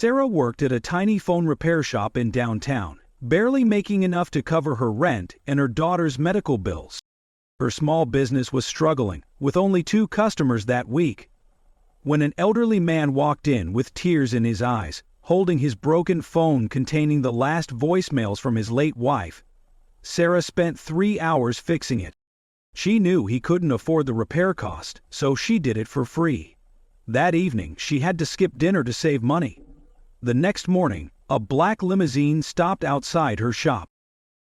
Sarah worked at a tiny phone repair shop in downtown, barely making enough to cover her rent and her daughter's medical bills. Her small business was struggling, with only 2 customers that week. When an elderly man walked in with tears in his eyes, holding his broken phone containing the last voicemails from his late wife, Sarah spent 3 hours fixing it. She knew he couldn't afford the repair cost, so she did it for free. That evening, she had to skip dinner to save money. The next morning, a black limousine stopped outside her shop.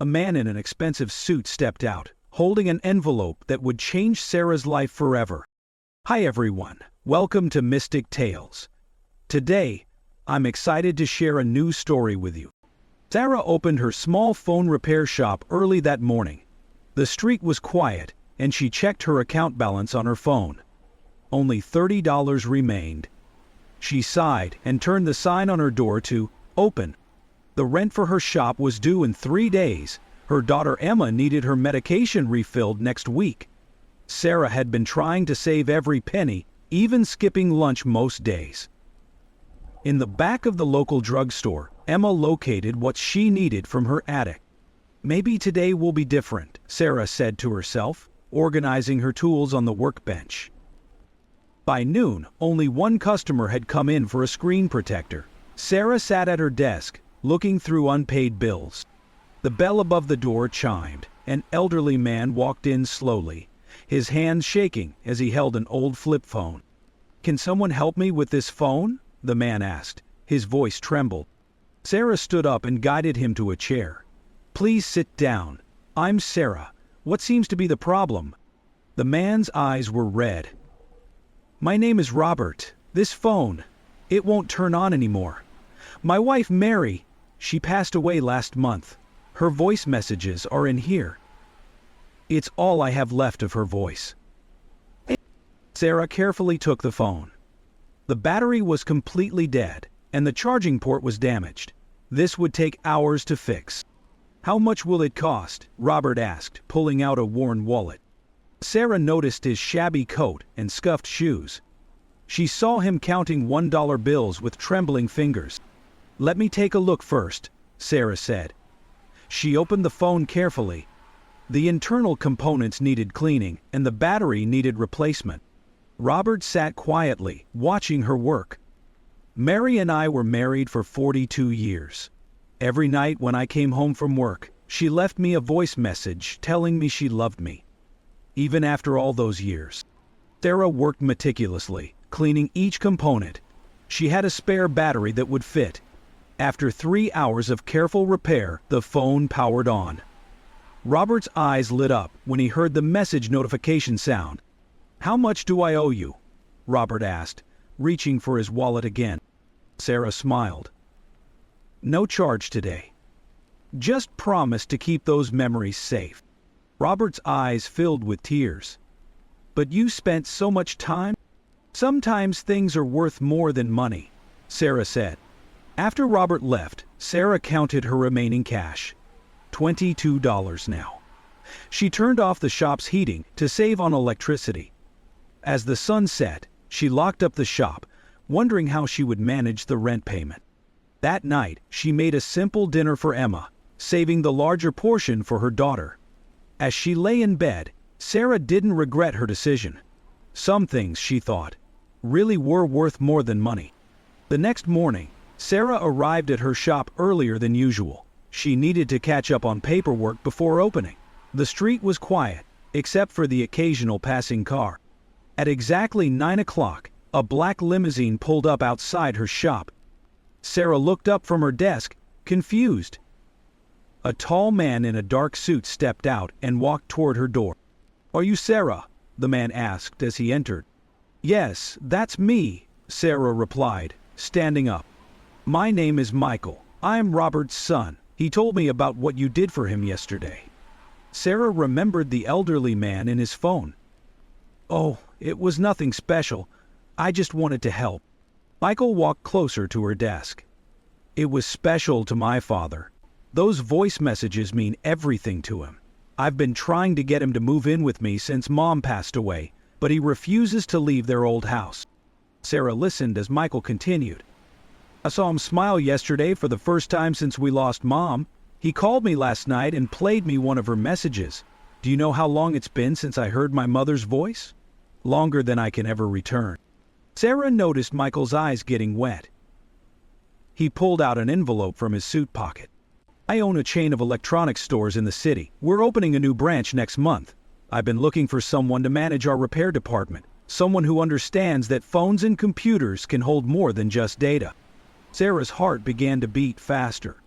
A man in an expensive suit stepped out, holding an envelope that would change Sarah's life forever. Hi everyone, welcome to Mystic Tales. Today, I'm excited to share a new story with you. Sarah opened her small phone repair shop early that morning. The street was quiet, and she checked her account balance on her phone. Only $30 remained. She sighed and turned the sign on her door to open. The rent for her shop was due in 3 days. Her daughter Emma needed her medication refilled next week. Sarah had been trying to save every penny, even skipping lunch most days. In the back of the local drugstore, Emma located what she needed from her attic. Maybe today will be different, Sarah said to herself, organizing her tools on the workbench. By noon, only 1 customer had come in for a screen protector. Sarah sat at her desk, looking through unpaid bills. The bell above the door chimed. An elderly man walked in slowly, his hands shaking as he held an old flip phone. "Can someone help me with this phone?" the man asked. His voice trembled. Sarah stood up and guided him to a chair. "Please sit down. I'm Sarah. What seems to be the problem?" The man's eyes were red. "My name is Robert. This phone, it won't turn on anymore. My wife Mary, she passed away last month. Her voice messages are in here. It's all I have left of her voice." Sarah carefully took the phone. The battery was completely dead, and the charging port was damaged. This would take hours to fix. "How much will it cost?" Robert asked, pulling out a worn wallet. Sarah noticed his shabby coat and scuffed shoes. She saw him counting $1 bills with trembling fingers. "Let me take a look first," Sarah said. She opened the phone carefully. The internal components needed cleaning, and the battery needed replacement. Robert sat quietly, watching her work. "Mary and I were married for 42 years. Every night when I came home from work, she left me a voice message telling me she loved me. Even after all those years." Sarah worked meticulously, cleaning each component. She had a spare battery that would fit. After 3 hours of careful repair, the phone powered on. Robert's eyes lit up when he heard the message notification sound. "How much do I owe you?" Robert asked, reaching for his wallet again. Sarah smiled. "No charge today. Just promise to keep those memories safe." Robert's eyes filled with tears. "But you spent so much time." "Sometimes things are worth more than money," Sarah said. After Robert left, Sarah counted her remaining cash. $22 now. She turned off the shop's heating to save on electricity. As the sun set, she locked up the shop, wondering how she would manage the rent payment. That night, she made a simple dinner for Emma, saving the larger portion for her daughter. As she lay in bed, Sarah didn't regret her decision. Some things, she thought, really were worth more than money. The next morning, Sarah arrived at her shop earlier than usual. She needed to catch up on paperwork before opening. The street was quiet, except for the occasional passing car. At exactly 9 o'clock, a black limousine pulled up outside her shop. Sarah looked up from her desk, confused. A tall man in a dark suit stepped out and walked toward her door. "Are you Sarah?" the man asked as he entered. "Yes, that's me," Sarah replied, standing up. "My name is Michael. I am Robert's son. He told me about what you did for him yesterday." Sarah remembered the elderly man in his phone. "Oh, it was nothing special. I just wanted to help." Michael walked closer to her desk. "It was special to my father. Those voice messages mean everything to him. I've been trying to get him to move in with me since Mom passed away, but he refuses to leave their old house." Sarah listened as Michael continued. I saw him smile yesterday for the first time since we lost Mom. He called me last night and played me one of her messages. Do you know how long it's been since I heard my mother's voice? Longer than I can ever return. Sarah noticed Michael's eyes getting wet. He pulled out an envelope from his suit pocket. I own a chain of electronics stores in the city. We're opening a new branch next month. I've been looking for someone to manage our repair department. Someone who understands that phones and computers can hold more than just data. Sarah's heart began to beat faster.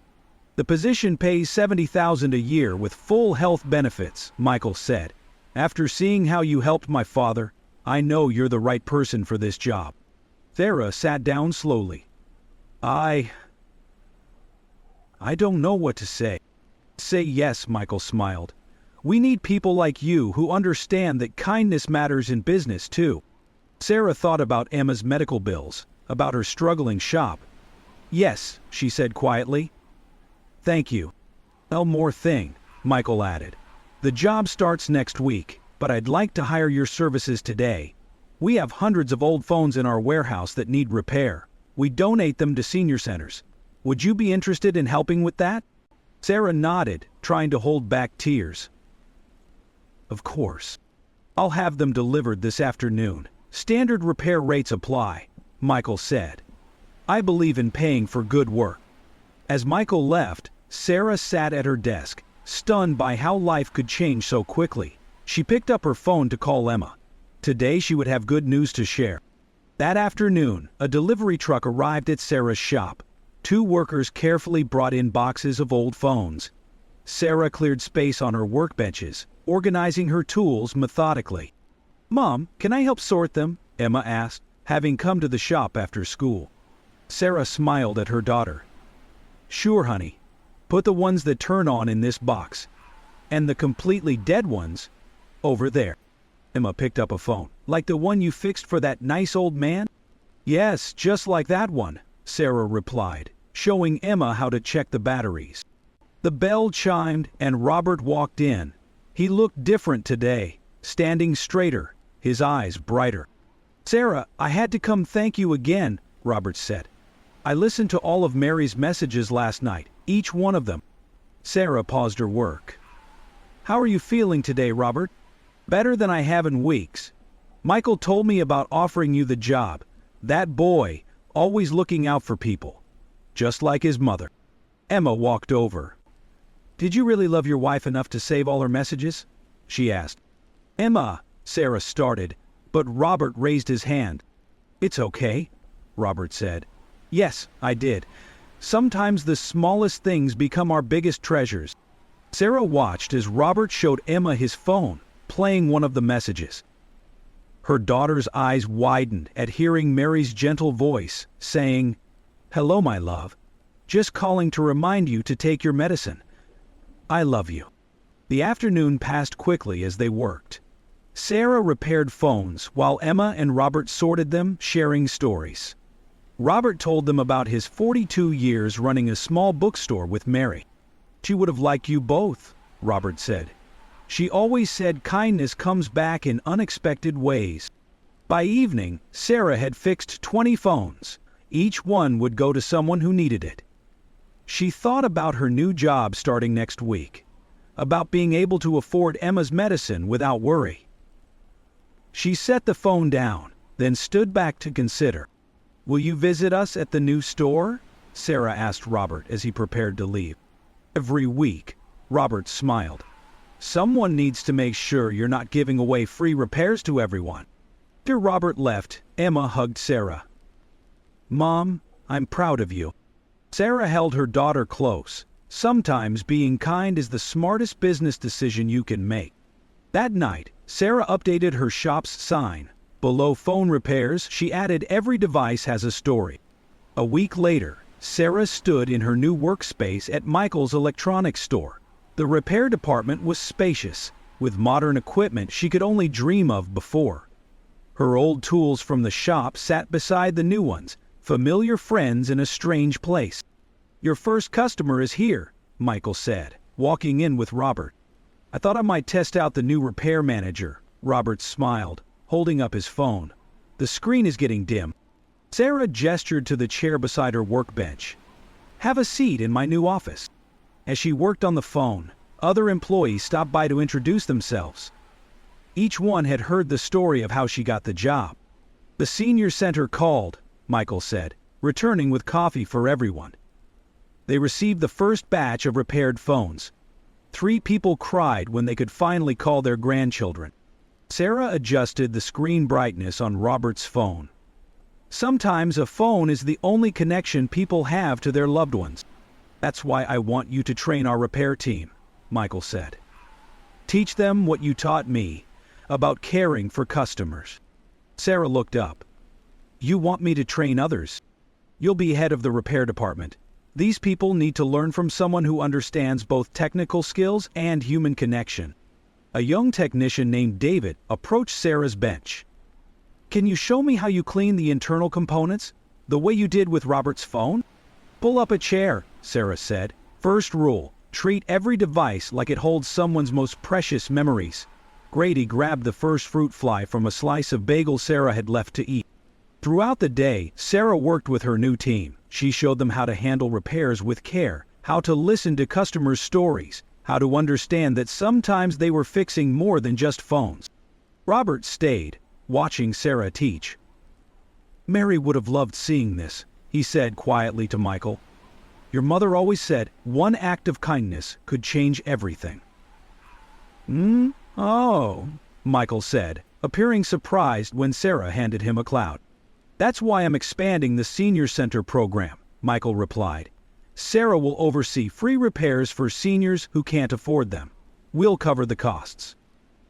The position pays $70,000 a year with full health benefits, Michael said. After seeing how you helped my father, I know you're the right person for this job. Sarah sat down slowly. I don't know what to say. Say yes, Michael smiled. We need people like you who understand that kindness matters in business too. Sarah thought about Emma's medical bills, about her struggling shop. Yes, she said quietly. Thank you. One more thing, Michael added. The job starts next week, but I'd like to hire your services today. We have hundreds of old phones in our warehouse that need repair. We donate them to senior centers. Would you be interested in helping with that? Sarah nodded, trying to hold back tears. Of course. I'll have them delivered this afternoon. Standard repair rates apply, Michael said. I believe in paying for good work. As Michael left, Sarah sat at her desk, stunned by how life could change so quickly. She picked up her phone to call Emma. Today she would have good news to share. That afternoon, a delivery truck arrived at Sarah's shop. 2 workers carefully brought in boxes of old phones. Sarah cleared space on her workbenches, organizing her tools methodically. Mom, can I help sort them? Emma asked, having come to the shop after school. Sarah smiled at her daughter. Sure, honey. Put the ones that turn on in this box. And the completely dead ones over there. Emma picked up a phone. Like the one you fixed for that nice old man? Yes, just like that one, Sarah replied, showing Emma how to check the batteries. The bell chimed and Robert walked in. He looked different today, standing straighter, his eyes brighter. Sarah, I had to come thank you again, Robert said. I listened to all of Mary's messages last night, each one of them. Sarah paused her work. How are you feeling today, Robert? Better than I have in weeks. Michael told me about offering you the job. That boy, always looking out for people. Just like his mother. Emma walked over. Did you really love your wife enough to save all her messages? She asked. Emma, Sarah started, but Robert raised his hand. It's okay, Robert said. Yes, I did. Sometimes the smallest things become our biggest treasures. Sarah watched as Robert showed Emma his phone, playing one of the messages. Her daughter's eyes widened at hearing Mary's gentle voice, saying, Hello, my love. Just calling to remind you to take your medicine. I love you. The afternoon passed quickly as they worked. Sarah repaired phones while Emma and Robert sorted them, sharing stories. Robert told them about his 42 years running a small bookstore with Mary. She would have liked you both, Robert said. She always said kindness comes back in unexpected ways. By evening, Sarah had fixed 20 phones. Each one would go to someone who needed it. She thought about her new job starting next week, about being able to afford Emma's medicine without worry. She set the phone down, then stood back to consider. Will you visit us at the new store? Sarah asked Robert as he prepared to leave. Every week, Robert smiled. Someone needs to make sure you're not giving away free repairs to everyone. After Robert left, Emma hugged Sarah. Mom, I'm proud of you. Sarah held her daughter close. Sometimes being kind is the smartest business decision you can make. That night, Sarah updated her shop's sign. Below phone repairs, she added every device has a story. A week later, Sarah stood in her new workspace at Michael's electronics store. The repair department was spacious, with modern equipment she could only dream of before. Her old tools from the shop sat beside the new ones, familiar friends in a strange place. Your first customer is here, Michael said, walking in with Robert. I thought I might test out the new repair manager, Robert smiled, holding up his phone. The screen is getting dim. Sarah gestured to the chair beside her workbench. "Have a seat in my new office." As she worked on the phone, other employees stopped by to introduce themselves. Each one had heard the story of how she got the job. "The senior center called," Michael said, returning with coffee for everyone. They received the first batch of repaired phones. 3 people cried when they could finally call their grandchildren. Sarah adjusted the screen brightness on Robert's phone. "Sometimes a phone is the only connection people have to their loved ones. That's why I want you to train our repair team," Michael said. "Teach them what you taught me about caring for customers." Sarah looked up. "You want me to train others? You'll be head of the repair department. These people need to learn from someone who understands both technical skills and human connection." A young technician named David approached Sarah's bench. "Can you show me how you clean the internal components, the way you did with Robert's phone?" "Pull up a chair," Sarah said. "First rule, treat every device like it holds someone's most precious memories." Grady grabbed the first fruit fly from a slice of bagel Sarah had left to eat. Throughout the day, Sarah worked with her new team. She showed them how to handle repairs with care, how to listen to customers' stories, how to understand that sometimes they were fixing more than just phones. Robert stayed, watching Sarah teach. "Mary would have loved seeing this," he said quietly to Michael. "Your mother always said one act of kindness could change everything." Oh," Michael said, appearing surprised when Sarah handed him a cloud. "That's why I'm expanding the Senior Center program," Michael replied. "Sarah will oversee free repairs for seniors who can't afford them. We'll cover the costs."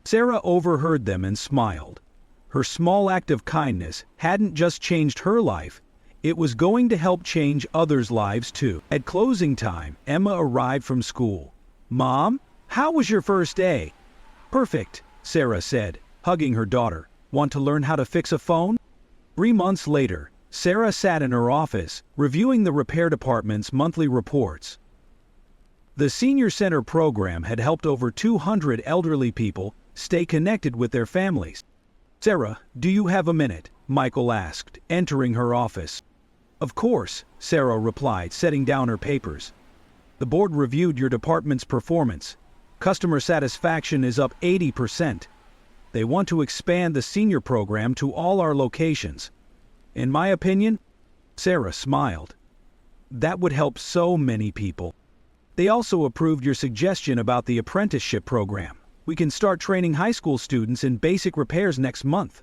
Sarah overheard them and smiled. Her small act of kindness hadn't just changed her life, it was going to help change others' lives too. At closing time, Emma arrived from school. "Mom, how was your first day?" "Perfect," Sarah said, hugging her daughter. "Want to learn how to fix a phone?" 3 months later, Sarah sat in her office, reviewing the repair department's monthly reports. The Senior Center program had helped over 200 elderly people stay connected with their families. "Sarah, do you have a minute?" Michael asked, entering her office. "Of course," Sarah replied, setting down her papers. "The board reviewed your department's performance. Customer satisfaction is up 80%. They want to expand the senior program to all our locations. In my opinion," Sarah smiled, "that would help so many people. They also approved your suggestion about the apprenticeship program. We can start training high school students in basic repairs next month."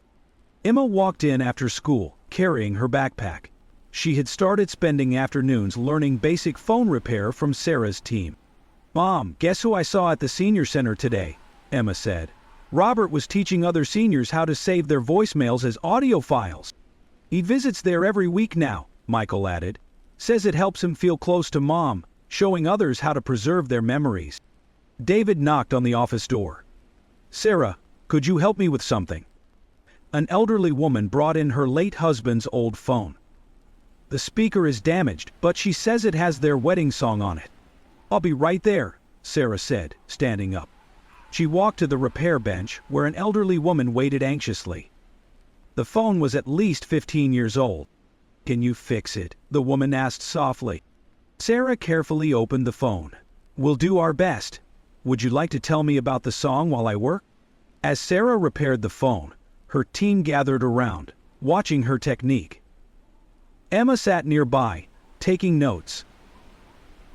Emma walked in after school, carrying her backpack. She had started spending afternoons learning basic phone repair from Sarah's team. "Mom, guess who I saw at the Senior Center today?" Emma said. "Robert was teaching other seniors how to save their voicemails as audio files. He visits there every week now," Michael added. "Says it helps him feel close to Mom, showing others how to preserve their memories." David knocked on the office door. "Sarah, could you help me with something?" An elderly woman brought in her late husband's old phone. "The speaker is damaged, but she says it has their wedding song on it." "I'll be right there," Sarah said, standing up. She walked to the repair bench where an elderly woman waited anxiously. The phone was at least 15 years old. "Can you fix it?" the woman asked softly. Sarah carefully opened the phone. "We'll do our best. Would you like to tell me about the song while I work?" As Sarah repaired the phone, her team gathered around, watching her technique. Emma sat nearby, taking notes.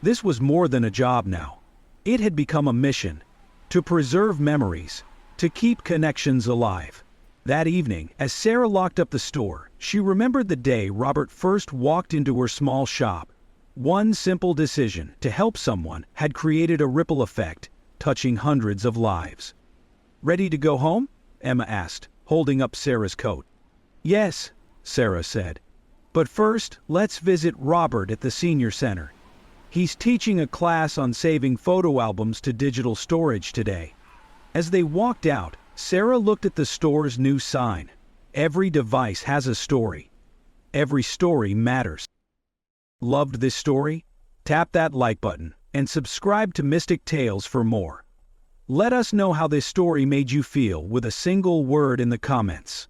This was more than a job now. It had become a mission, to preserve memories, to keep connections alive. That evening, as Sarah locked up the store, she remembered the day Robert first walked into her small shop. One simple decision to help someone had created a ripple effect, touching hundreds of lives. "Ready to go home?" Emma asked, holding up Sarah's coat. "Yes," Sarah said. "But first, let's visit Robert at the Senior Center. He's teaching a class on saving photo albums to digital storage today." As they walked out, Sarah looked at the store's new sign. Every device has a story. Every story matters. Loved this story? Tap that like button and subscribe to Mystic Tales for more. Let us know how this story made you feel with a single word in the comments.